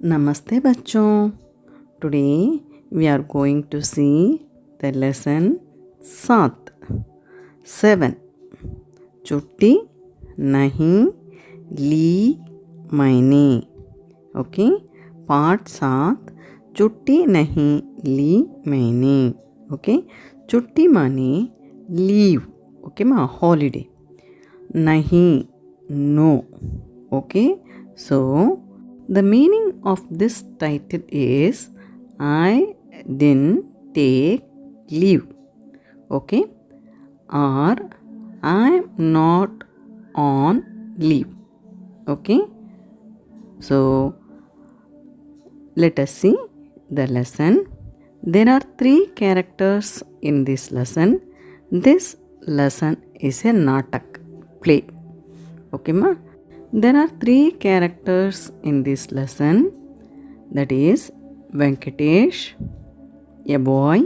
Namaste bachon. Today we are going to see the lesson 7. छुट्टी नहीं ली मैंने. Okay, part 7. छुट्टी नहीं ली मैंने. ओके, छुट्टी माने लीव. ओके मा, हॉलीडे. नहीं, no. Okay, so the meaning of this title is I didn't take leave. Okay, or I'm not on leave. Okay, so let us see the lesson. There are 3 characters in this lesson. This lesson is a natak play. Okay ma, there are 3 characters in this lesson, that is Venkatesh, a boy,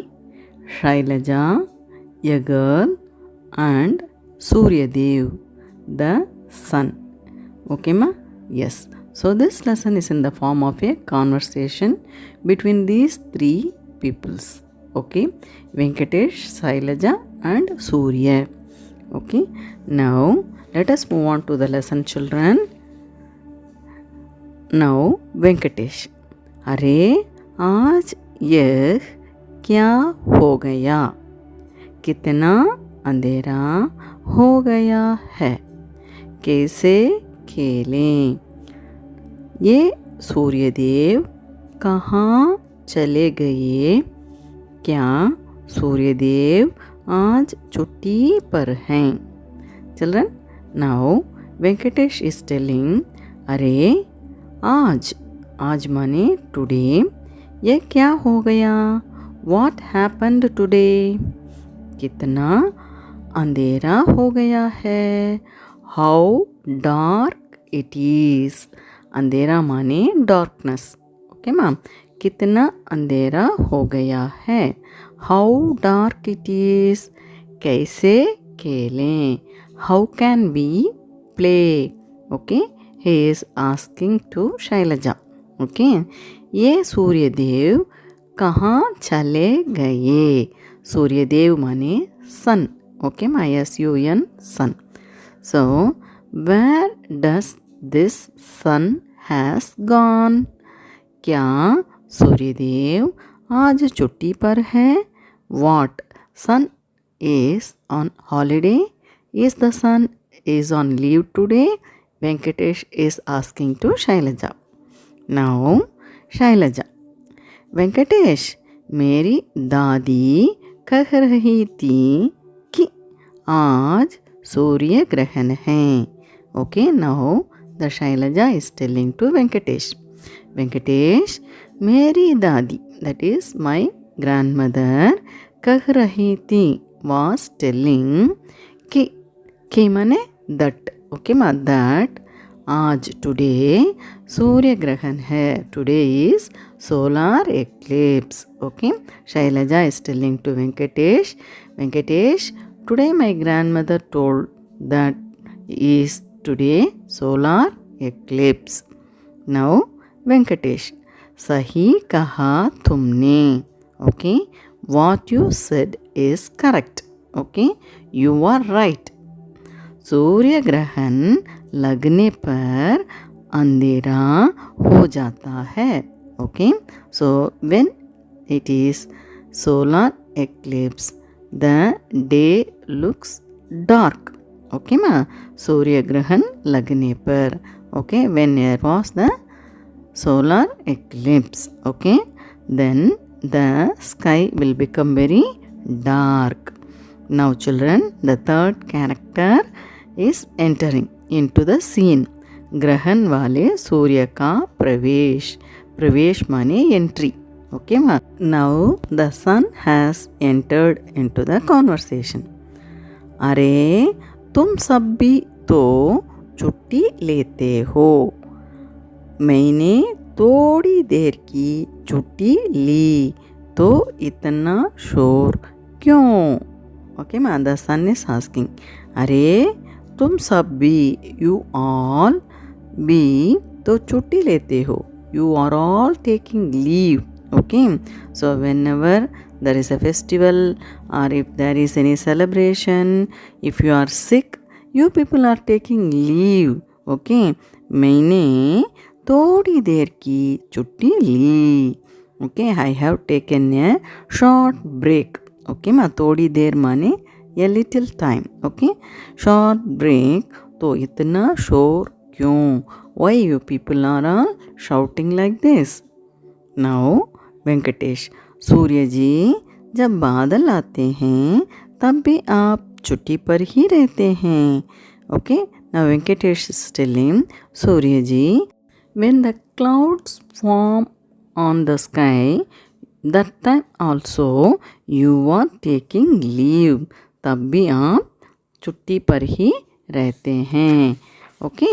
Shailaja, a girl, and Suryadev, the sun. Okay ma? Yes. So this lesson is in the form of a conversation between these 3 peoples. Okay, Venkatesh, Shailaja, and Surya. Okay, now let us move on to the lesson, children. Now Venkatesh. अरे आज यह क्या हो गया? कितना अंधेरा हो गया है? कैसे खेलें? ये सूर्यदेव कहाँ चले गए? क्या सूर्यदेव आज छुट्टी पर हैं? Children, now Venkatesh is telling, अरे आज माने टुडे, ये क्या हो गया? What happened today? कितना अंधेरा हो गया है? How dark it is. अंधेरा माने darkness. ओके मैम, कितना अंधेरा हो गया है? How dark it is. कैसे खेलें? How can we play? Okay, he is asking to Shailaja. Okay, ये सूर्यदेव कहाँ चले गए? सूर्यदेव माने sun. Okay, my sun, sun. So where does this sun has gone? क्या सूर्यदेव आज छुट्टी पर है? What? Sun is on holiday. Is the sun is on leave today? Venkatesh is asking to Shailaja. Now Shailaja. Venkatesh, मेरी दादी कह रही थी कि आज सूर्य ग्रहण है. Okay, now the Shailaja is telling to Venkatesh. Venkatesh, मेरी दादी, that is my grandmother, कह रही थी, was telling कि माने that. Okay ma, that आज today सूर्य ग्रहण है. Today is solar eclipse. Okay, Shailaja is telling to Venkatesh, today my grandmother told that is today solar eclipse. Now Venkatesh, सही कहा तुमने. Okay, what you said is correct. Okay, you are right. सूर्य ग्रहण लगने पर अंधेरा हो जाता है. Okay, so when it is solar eclipse the day looks dark. Okay मा, सूर्य ग्रहण लगने पर. Okay, when there was the solar eclipse, okay, then the sky will become very dark. Now children, the third character is entering into the scene. ग्रहण वाले सूर्य का प्रवेश. प्रवेश माने entry. Okay ma. Now the sun has entered into the conversation. अरे तुम सब भी तो छुट्टी लेते हो. मैंने थोड़ी देर की छुट्टी ली तो इतना शोर क्यों? Okay ma, the sun is asking, अरे तुम सब भी, यू ऑल भी तो छुट्टी लेते हो, you are all taking leave. Okay, so whenever there is a festival or if there is any celebration, if you are sick, you people are taking leave. Okay, मैंने थोड़ी देर की छुट्टी ली. Okay, I have taken a short break. Okay मा, थोड़ी देर माने a little time. Okay, short break. तो इतना शोर क्यों? Why you people are all shouting like this? Now Venkatesh, सूर्य जी, जब बादल आते हैं तब भी आप छुट्टी पर ही रहते हैं. Okay, now Venkatesh is telling, Surya ji, when the clouds form on the sky, that time also you are taking leave. तब भी आप छुट्टी पर ही रहते हैं. Okay,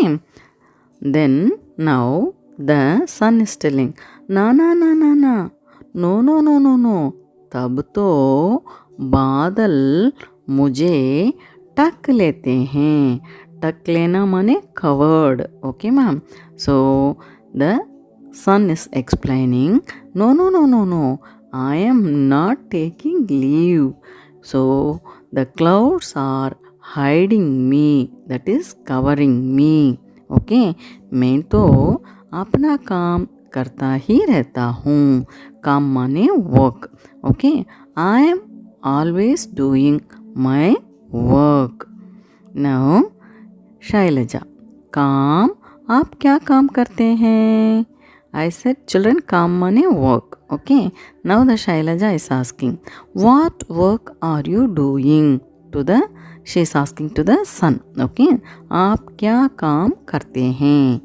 then now the sun is telling, ना ना ना ना ना, no no no no no, तब तो बादल मुझे टक लेते हैं. टक लेना माने covered. Okay ma'am, so the sun is explaining, no no no no no, I am not taking leave. So the clouds are hiding me, that is covering me. Okay, मैं तो अपना काम करता ही रहता हूँ. काम माने work. Okay, I am always doing my work. Now Shailaja, काम, आप क्या काम करते हैं? I said children, काम माने work. Okay, now the Shailaja is asking, what work are you doing? To the, she is asking to the sun. Okay, आप क्या काम करते हैं?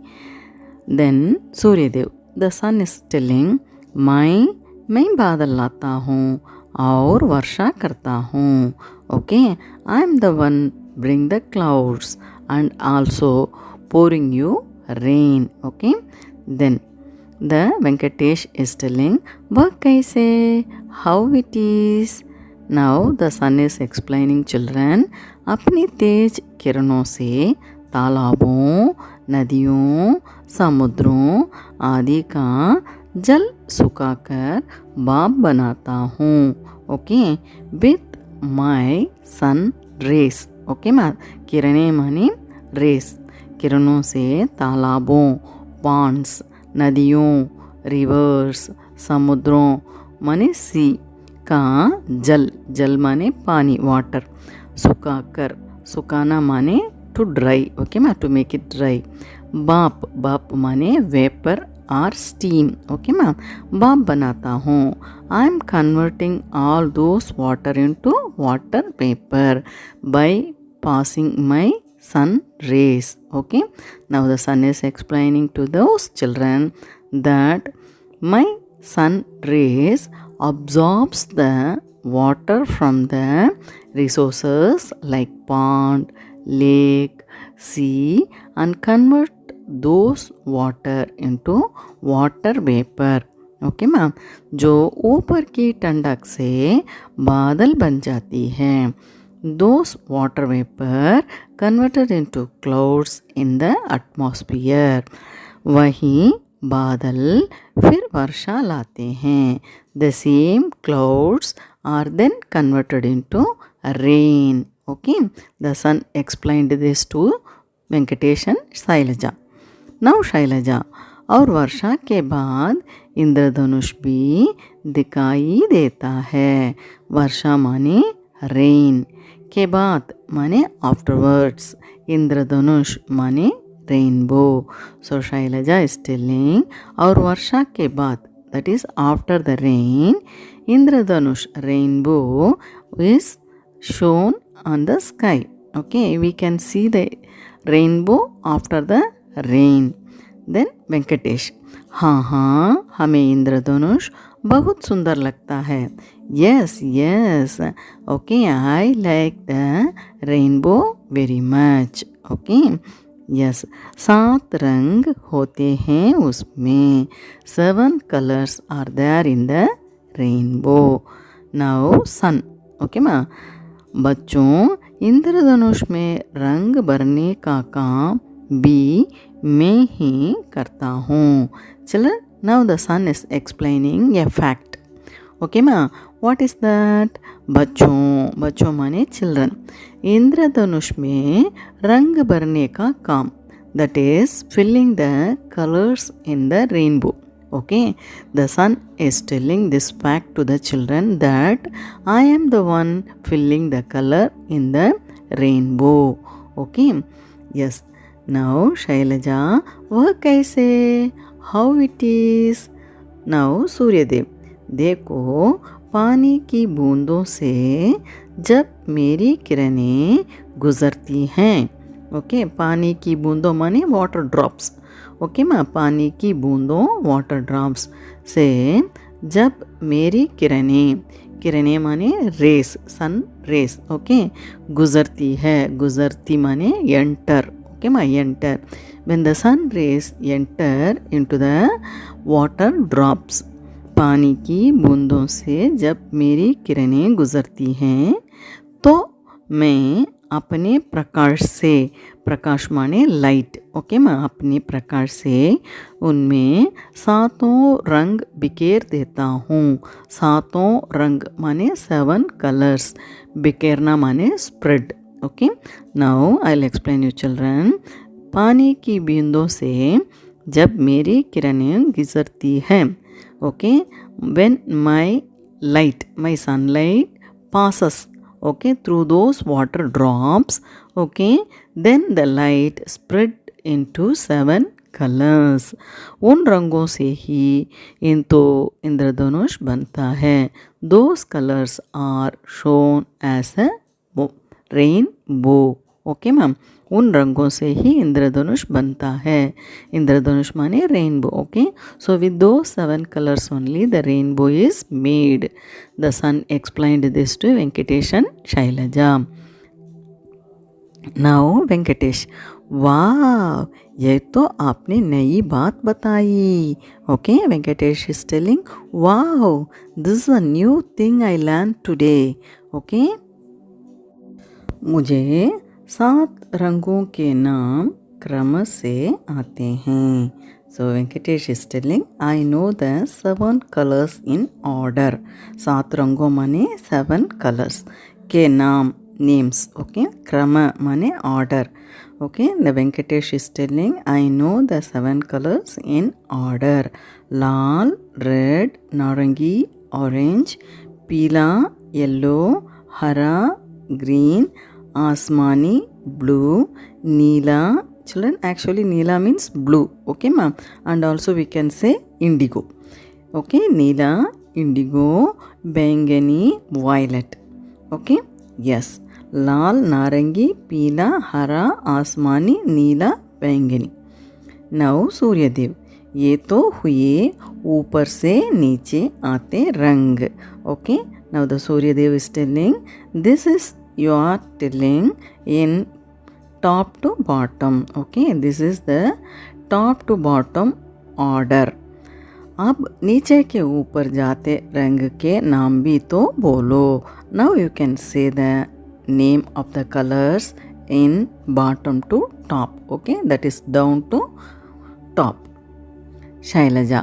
Then Suryadev, the sun is telling, मैं बादल लाता हूँ और वर्षा करता हूँ. Okay, I am the one bring the clouds and also pouring you rain. Okay, then the Venkatesh is telling, work कैसे, how it is. Now the sun is explaining, children, अपनी तेज किरणों से तालाबों, नदियों, समुद्रों आदि का जल सुखाकर भाप बनाता हूँ. Okay, with my sun rays. Okay मा, किरणें माने रेस. किरणों से तालाबों, पॉन्ड्स, नदियों, रिवर्स, समुद्रों माने सी का जल, जल माने पानी, वाटर, सुखाकर, सुखाना माने टू ड्राई. ओके मा, टू मेक इट ड्राई. बाप, बाप माने वेपर और स्टीम. ओके मा, बाप बनाता हूँ. I am converting all those water into water vapour by passing my sun rays. Okay, now the sun is explaining to those children that my sun rays absorbs the water from the resources like pond, lake, sea and convert those water into water vapor. Okay ma'am, जो ऊपर की ठंडक से बादल बन जाती है, those water vapor converted into clouds in the atmosphere. वही बादल फिर वर्षा लाते हैं. The same clouds are then converted into rain. Okay, the sun explained this to Venkatesh and Shailaja. Now Shailaja, और वर्षा के बाद इंद्रधनुष भी दिखाई देता है. वर्षा माने रेन, के बाद माने आफ्टरवर्ड्स, इंद्रधनुष माने rainbow. So Shailaja is telling, और वर्षा के बाद, that is after the rain, इंद्रधनुष rainbow is shown on the sky. Okay, we can see the rainbow after the rain. Then Venkatesh, हाँ हाँ, हमें इंद्रधनुष बहुत सुंदर लगता है. Yes yes, okay, I like the rainbow very much. Okay, yes, 7 रंग होते हैं उसमें. 7 colours are there in the rainbow. Now sun. Okay मा, बच्चों, इंद्रधनुष में रंग भरने का काम भी मैं ही करता हूँ. चलो Now the sun is explaining a fact. Okay ma, what is that? बच्चों माने चिल्ड्रन. इंद्रधनुष में रंग भरने का काम, that is filling the colors in the rainbow. Okay, the sun is telling this fact to the children that I am the one filling the color in the rainbow. Okay, yes. Now Shailaja, वह कैसे? How it is? Now Suryadev, देखो पानी की बूंदों से जब मेरी किरणें गुजरती हैं. ओके, पानी की बूंदों माने वाटर ड्रॉप्स. ओके माँ, पानी की बूंदों वाटर ड्रॉप्स से जब मेरी किरणें माने रेस, सन रेस. ओके, गुजरती है, गुजरती माने एंटर. ओके माँ, enter. When the sun rays enter into the water drops, पानी की बूंदों से जब मेरी किरणें गुजरती हैं तो मैं अपने प्रकाश से, प्रकाश माने लाइट. ओके मैं अपने प्रकाश से उनमें सातों रंग बिखेर देता हूँ. सातों रंग माने 7 कलर्स, बिखेरना माने spread. Okay, now I will explain you children. पानी की बूंदों से जब मेरी किरणें गुजरती हैं. Okay, when my light, my sunlight passes, okay, through those water drops, okay, then the light spread into 7 colors. उन रंगों से ही इंद्रधनुष बनता है. Those colors are shown as a rainbow. Okay ma'am, उन रंगों से ही इंद्रधनुष बनता है. इंद्रधनुष माने rainbow. Okay, so with though 7 colours only the rainbow is made. The sun explained this to Venkatesh and Shailaja. Now Venkatesh, वाह, ये तो आपने नई बात बताई. ओके, वेंकटेश इज टेलिंग, वाह, this is a new thing I learn today. Okay, मुझे 7 रंगों के नाम क्रम से आते हैं. So Venkatesh is telling, I know the 7 colours in order. 7 रंगों माने 7 कलर्स के नाम, नेम्स. ओके, क्रम माने order. Okay, the Venkatesh is telling, I know the 7 colours in order. Lal, red, नारंगी, ऑरेंज, पीला, येलो, हरा, ग्रीन, आसमानी, blue, neela. Children, actually neela means blue. Okay ma'am, and also we can say indigo. Okay, neela, indigo, bangani, violet. Okay, yes, लाल, नारंगी, पीला, हरा, आसमानी, नीला, बैंगनी. Now Suryadev, ये तो हुए ऊपर से नीचे आते रंग. Okay, now the Suryadev is telling, this is you are telling in top to bottom. Okay, this is the top to bottom order. अब नीचे के ऊपर जाते रंग के नाम भी तो बोलो. Now you can say the name of the colors in bottom to top. Okay, that is down to top. Shailaja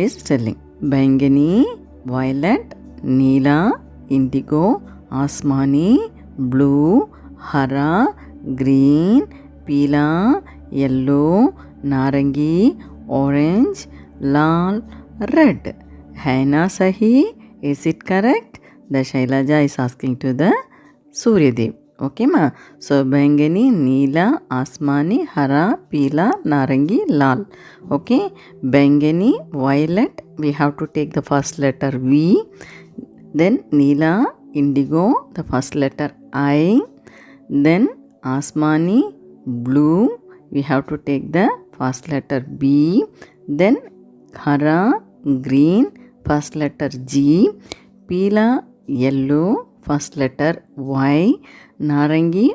is telling, बैंगनी, violet, नीला, indigo, आसमानी, ब्लू, हरा, ग्रीन, पीला, येलो, नारंगी, ऑरेंज, लाल, रेड. है ना सही? Is it correct? The Shailaja is asking to the Suryadev. Okay माँ, सो बैंगनी, नीला, आसमानी, हरा, पीला, नारंगी, लाल. ओके, बैंगनी, violet, we have to take the first letter V. Then नीला, indigo, the first letter I. Then asmani, blue, we have to take the first letter B. Then hara, green, first letter G. Pila, yellow, first letter Y. Narangi,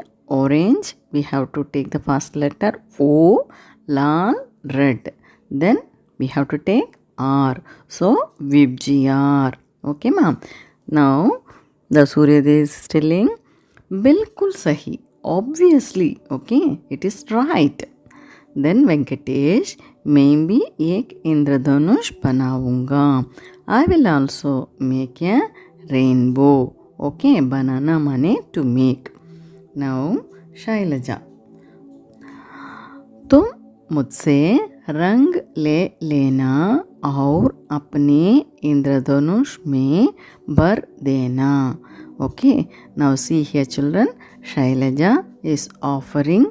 orange, we have to take the first letter O. Lal, red. Then we have to take R. So VibGR. Okay ma'am. Now the Suryadev is telling, बिल्कुल सही, obviously. Okay, it is right. Then Venkatesh, मैं भी एक इंद्रधनुष बनाऊंगा. I will also make a rainbow. Okay, banana माने to make. Now, Selja, तुम मुझसे रंग ले लेना और अपने इंद्रधनुष में भर देना. Okay, now see here children, Shailaja is offering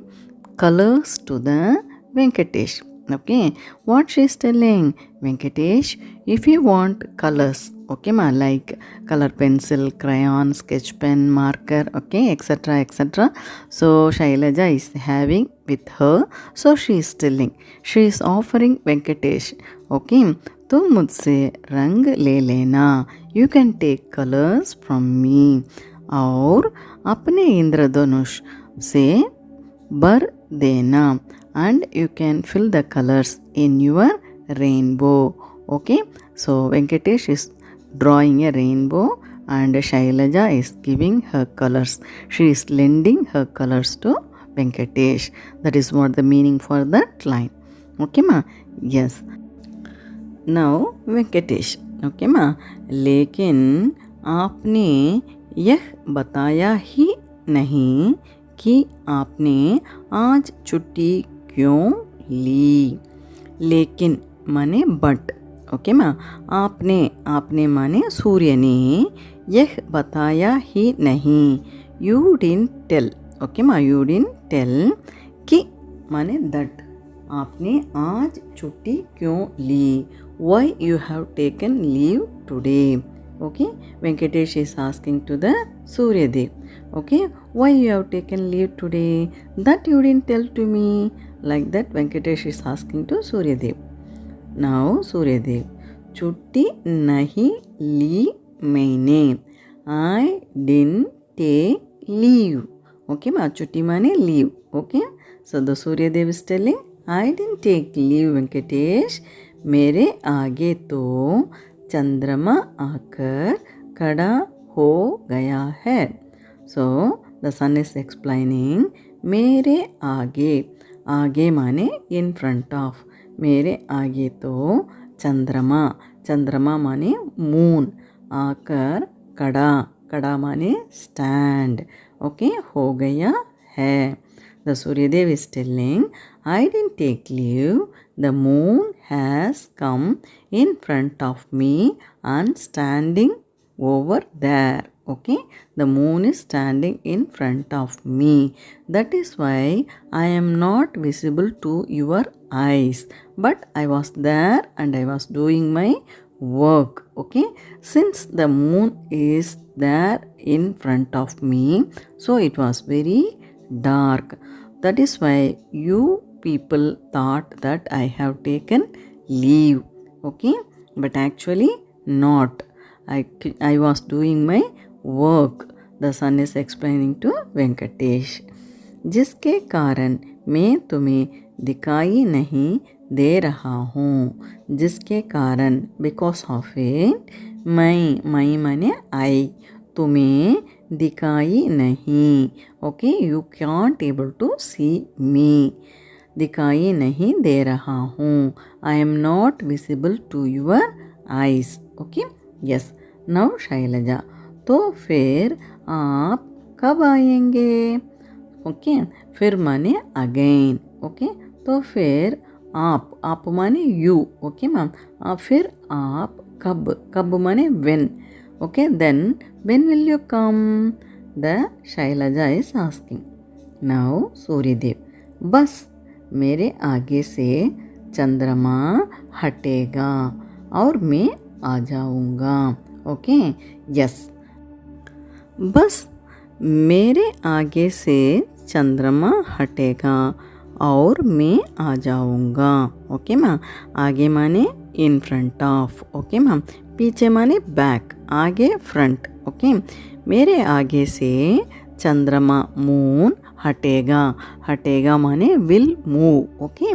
colors to the Venkatesh. Okay, what she is telling? Venkatesh, if you want colors, okay ma, like color pencil, crayon, sketch pen, marker, okay, etc, etc. So Shailaja is having with her, so she is telling, she is offering Venkatesh, okay, तुम मुझसे रंग ले लेना, you can take colors from me, और अपने इंद्रधनुष से भर देना, and you can fill the colors in your rainbow. Okay, so Venkatesh is drawing a rainbow and Shailaja is giving her colors. She is lending her colors to Venkatesh. That is what the meaning for that line. Okay ma? Yes. Now Venkatesh. Okay ma? लेकिन आपने यह बताया ही नहीं कि आपने आज छुट्टी क्यों ली. लेकिन माने बट. ओके माँ, आपने माने सूर्य ने, यह बताया ही नहीं, you didn't tell. Okay ma'am, you didn't tell कि माने दैट, आपने आज छुट्टी क्यों ली, why you have taken leave today. Okay, Venkatesh is asking to the Suryadev. Okay, why you have taken leave today? That you didn't tell to me. Like that, Venkatesh is asking to Suryadev. Now, Suryadev, छुट्टी नहीं ली मैंने. I didn't take leave. Okay, ma, छुट्टी माने leave. Okay, so the Suryadev is telling, I didn't take leave, Venkatesh. मेरे आगे तो चंद्रमा आकर खड़ा हो गया है. So the sun is explaining, मेरे आगे माने इन फ्रंट ऑफ, मेरे आगे तो चंद्रमा माने मून, आकर कड़ा माने स्टैंड. ओके, हो गया है. The Suryadev is telling, I didn't take leave. The moon has come in front of me and standing over there. Okay, the moon is standing in front of me. That is why I am not visible to your eyes. But I was there and I was doing my work. Okay, since the moon is there in front of me, so it was very dark. That is why you people thought that I have taken leave. Okay, but actually not. I was doing my work. The son is explaining to Venkatesh. जिसके कारण मैं तुम्हें दिखाई नहीं दे रहा हूँ. जिसके कारण, बिकॉज ऑफ इट, मैं माने आई, तुम्हें दिखाई नहीं. Okay, you can't able to see me. दिखाई नहीं दे रहा हूँ. I am not visible to your eyes. Okay, yes. Now Shailaja, तो फिर आप कब आएंगे. ओके, फिर माने अगेन. ओके, तो फिर आप माने यू. ओके मैम, फिर आप कब माने when. Okay, then when will you come, the Shailaja is asking. Now Suryadev, बस मेरे आगे से चंद्रमा हटेगा और मैं आ जाऊंगा. Okay, yes. बस मेरे आगे से चंद्रमा हटेगा और मैं आ जाऊंगा. ओके मैम, आगे माने in front of. Okay ma'am, पीछे माने बैक, आगे फ्रंट. ओके, मेरे आगे से चंद्रमा मून हटेगा माने विल मूव. ओके,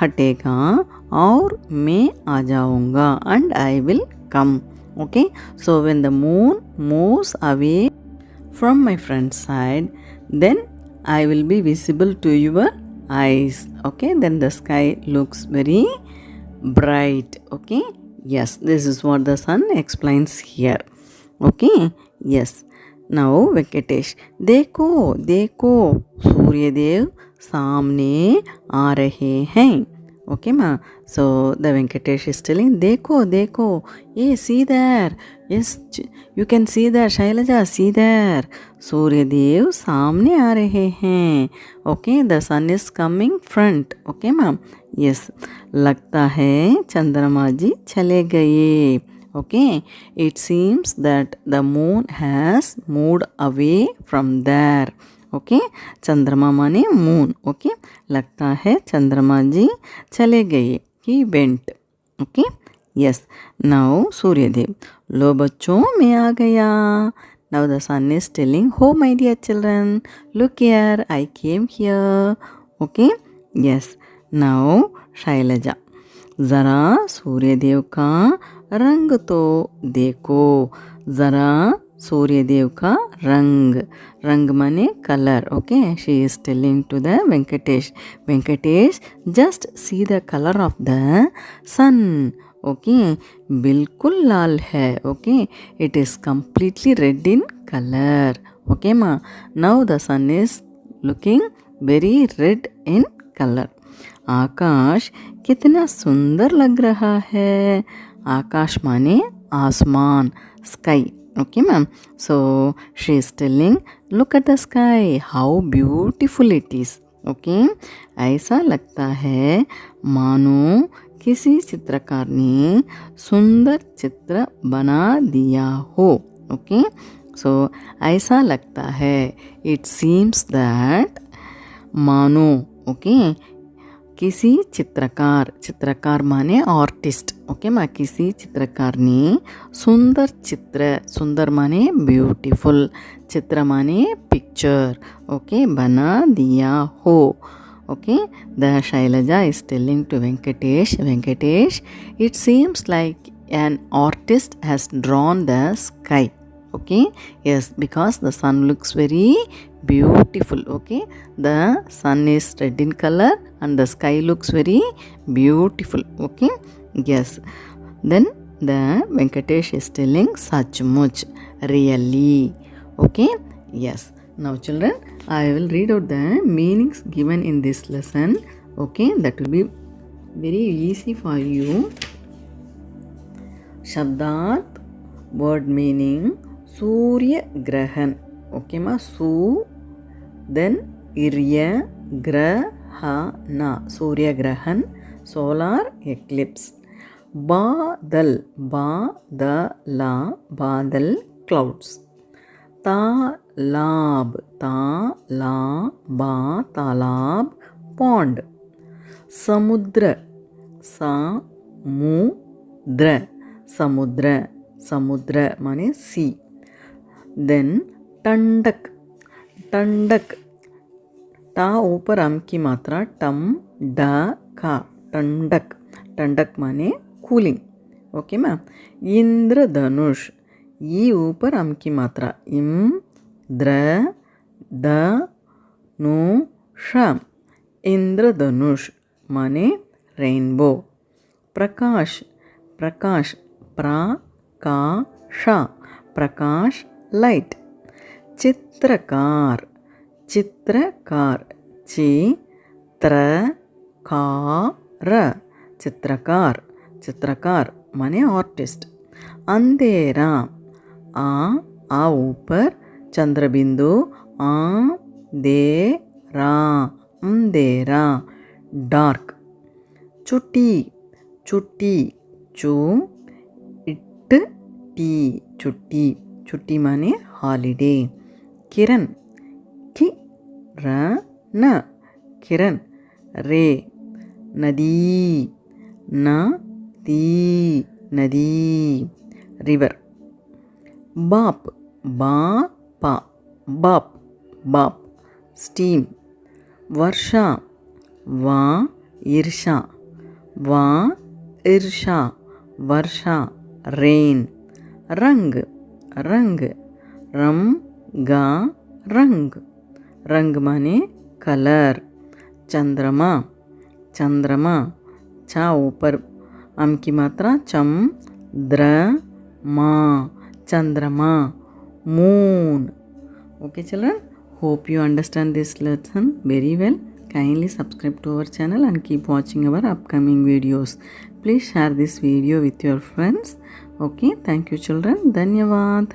हटेगा और मैं आ जाऊंगा and I will come. Okay, so when the moon moves away from my front side, then I will be visible to your eyes. Okay, then the sky looks very bright. Okay, yes, this is what the sun explains here. Okay, yes. Now Venkatesh, देखो देखो सूर्यदेव सामने आ रहे हैं. Okay, ma. So the Venkatesh is telling, देखो देखो, ये see there. Yes, you can see there. Shailaja, see there. Suryadev सामने आ रहे हैं. Okay, the sun is coming front. Okay, ma'am. Yes, लगता है चंद्रमा जी चले गए. Okay, it seems that the moon has moved away from there. Okay, चंद्रमा माने मून. ओके, लगता है चंद्रमा जी चले गए. He went. Okay, yes. Now Suryadev, लो बच्चों मैं आ गया. Now the sun is telling, oh my dear children, look here, I came here. Okay, yes. Now Shailaja, ज़रा सूर्यदेव का रंग तो देखो. ज़रा सूर्यदेव का रंग. रंग माने colour. Okay, she is telling to the Venkatesh, Venkatesh just see the colour of the sun. Okay, बिल्कुल लाल है. Okay, it is completely red in colour. Okay ma'am, now the sun is looking very red in colour. आकाश कितना सुंदर लग रहा है. आकाश माने आसमान, sky. Okay, ma'am. So she is telling, look at the sky, how beautiful it is. Okay, ऐसा लगता है मानो किसी चित्रकार ने सुंदर चित्र बना दिया हो. Okay, so ऐसा लगता है. It seems that मानो. Okay, किसी चित्रकार, चित्रकार माने आर्टिस्ट. ओके माँ, किसी चित्रकार ने सुंदर चित्र, सुंदर माने ब्यूटीफुल, चित्र माने पिक्चर. ओके, बना दिया हो. Okay, the Shailaja is telling to Venkatesh, Venkatesh it seems like an artist has drawn the sky. Okay, yes, because the sun looks very beautiful. Okay, the sun is red in color and the sky looks very beautiful. Okay, yes. Then the Venkatesh is telling, sachmuch, really. Okay, yes. Now children, I will read out the meanings given in this lesson. Okay, that will be very easy for you. Shabdat, word meaning सूर्य ग्रहण. Okay माँ, सू then इर्य ग्रहण, सूर्य ग्रहण, solar eclipse. बादल, बादला, बादल, clouds. तालाब, तालाबा, तालाब, pond. समुद्र, समुद्र, समुद्र, समुद्र माने सी. देन टंडक, टंडक, टा ऊपर अम की मात्रा, टम ड का, टंडक. टंडक माने कूलिंग. Okay ma'am. इंद्रधनुष, ई ऊपर अम की मात्रा, इम द्र द नु श, इंद्रधनुष माने रेनबो. प्रकाश, प्रकाश, प्रा का श, प्रकाश, लाइट. चित्रकार, चित्रकार, चित्र का र, चित्रकार, चित्रकार माने आर्टिस्ट. अंधेरा, आ ऊपर चंद्रबिंदु, आ दे रा, अंधेरा, डार्क. छुट्टी, छुट्टी, चू इट टी, छुट्टी, छुट्टी माने हॉलीडे. किरण, कि र न, किरण, रे. नदी, न ती, नदी, रिवर. बाप, बा पा, बाप, बाप, स्टीम. वर्षा, वा ईर्षा, वा ईर्षा, वर्षा, रेन. रंग, रंग, रम गा, रंग, रंग माने कलर. चंद्रमा, चंद्रमा, चा ऊपर, अम की मात्रा चम, द्र, मा, चंद्रमा, moon. Okay children, hope you understand this lesson very well. Kindly subscribe to our channel and keep watching our upcoming videos. Please share this video with your friends. Okay, thank you children. Dhanyavad.